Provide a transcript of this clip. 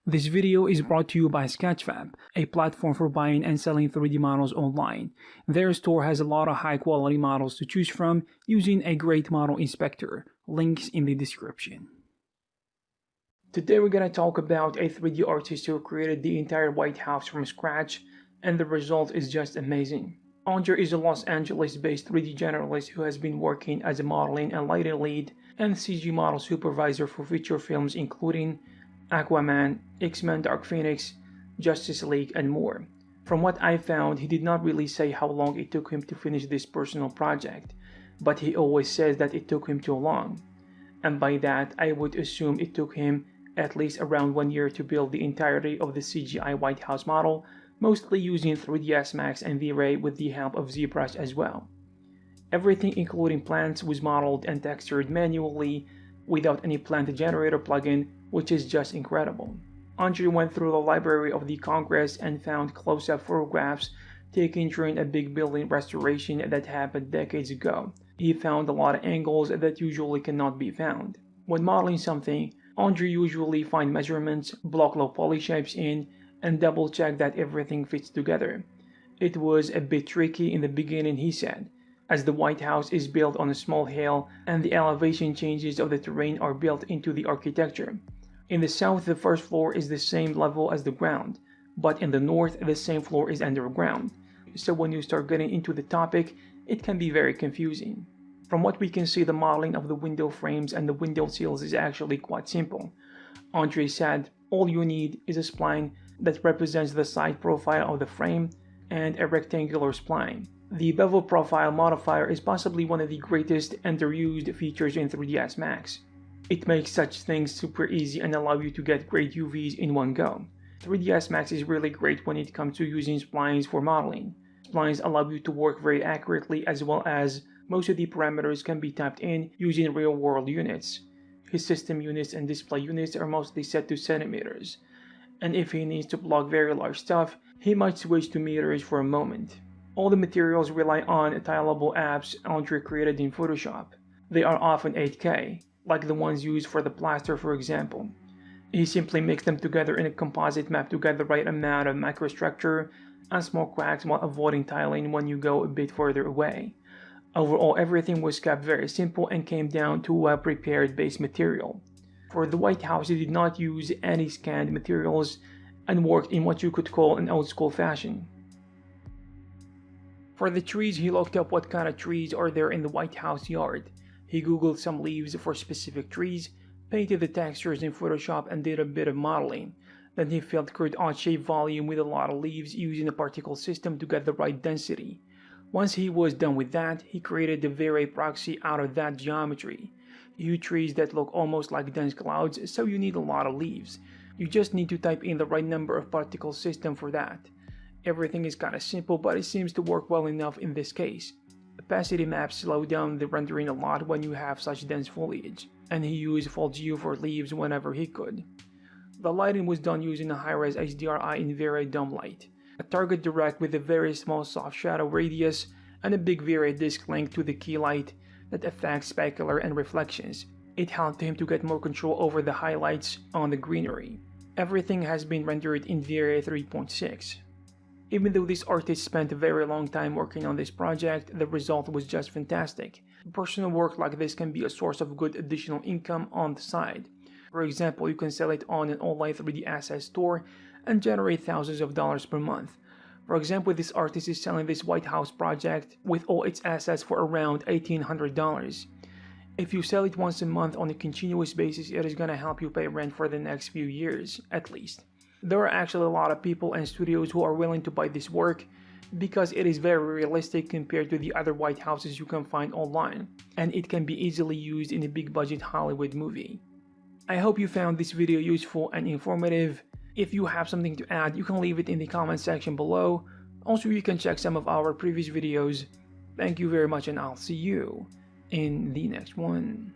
This video is brought to you by Sketchfab, a platform for buying and selling 3D models online. Their store has a lot of high-quality models to choose from using a great model inspector. Links in the description. Today we're going to talk about a 3D artist who created the entire White House from scratch, and the result is just amazing. Andre is a Los Angeles-based 3D generalist who has been working as a modeling and lighting lead and CG model supervisor for feature films including Aquaman, X-Men Dark Phoenix, Justice League, and more. From what I found, he did not really say how long it took him to finish this personal project, but he always says that it took him too long. And by that, I would assume it took him at least around 1 year to build the entirety of the CGI White House model, mostly using 3ds Max and V-Ray with the help of Zbrush as well. Everything including plants was modeled and textured manually without any plant generator plugin, which is just incredible. Andre went through the Library of the Congress and found close-up photographs taken during a big building restoration that happened decades ago. He found a lot of angles that usually cannot be found. When modeling something, Andre usually finds measurements, block low poly shapes in, and double-check that everything fits together. It was a bit tricky in the beginning, he said, as the White House is built on a small hill and the elevation changes of the terrain are built into the architecture. In the south, the first floor is the same level as the ground, but in the north, the same floor is underground. So when you start getting into the topic, it can be very confusing. From what we can see, the modeling of the window frames and the window sills is actually quite simple. Andre said, all you need is a spline that represents the side profile of the frame and a rectangular spline. The bevel profile modifier is possibly one of the greatest underused features in 3ds Max. It makes such things super easy and allow you to get great UVs in one go. 3ds Max is really great when it comes to using splines for modeling. Splines allow you to work very accurately, as well as most of the parameters can be typed in using real-world units. His system units and display units are mostly set to centimeters, and if he needs to plug very large stuff, he might switch to meters for a moment. All the materials rely on tileable apps Andre created in Photoshop. They are often 8K, like the ones used for the plaster, for example. He simply mixed them together in a composite map to get the right amount of microstructure and small cracks while avoiding tiling when you go a bit further away. Overall, everything was kept very simple and came down to a prepared base material. For the White House, he did not use any scanned materials and worked in what you could call an old school fashion. For the trees, he looked up what kind of trees are there in the White House yard. He googled some leaves for specific trees, painted the textures in Photoshop, and did a bit of modeling. Then he filtered odd shape volume with a lot of leaves using a particle system to get the right density. Once he was done with that, he created the V-Ray proxy out of that geometry. You trees that look almost like dense clouds, so you need a lot of leaves. You just need to type in the right number of particle system for that. Everything is kinda simple, but it seems to work well enough in this case. Opacity maps slow down the rendering a lot when you have such dense foliage, and he used full geo for leaves whenever he could. The lighting was done using a high-res HDRI in V-Ray dome light, a target direct with a very small soft shadow radius, and a big V-Ray disc link to the key light that affects specular and reflections. It helped him to get more control over the highlights on the greenery. Everything has been rendered in V-Ray 3.6. Even though this artist spent a very long time working on this project, the result was just fantastic. Personal work like this can be a source of good additional income on the side. For example, you can sell it on an online 3D asset store and generate thousands of dollars per month. For example, this artist is selling this White House project with all its assets for around $1,800. If you sell it once a month on a continuous basis, it is gonna help you pay rent for the next few years, at least. There are actually a lot of people and studios who are willing to buy this work because it is very realistic compared to the other White Houses you can find online, and it can be easily used in a big budget Hollywood movie. I hope you found this video useful and informative. If you have something to add, you can leave it in the comment section below. Also, you can check some of our previous videos. Thank you very much, and I'll see you in the next one.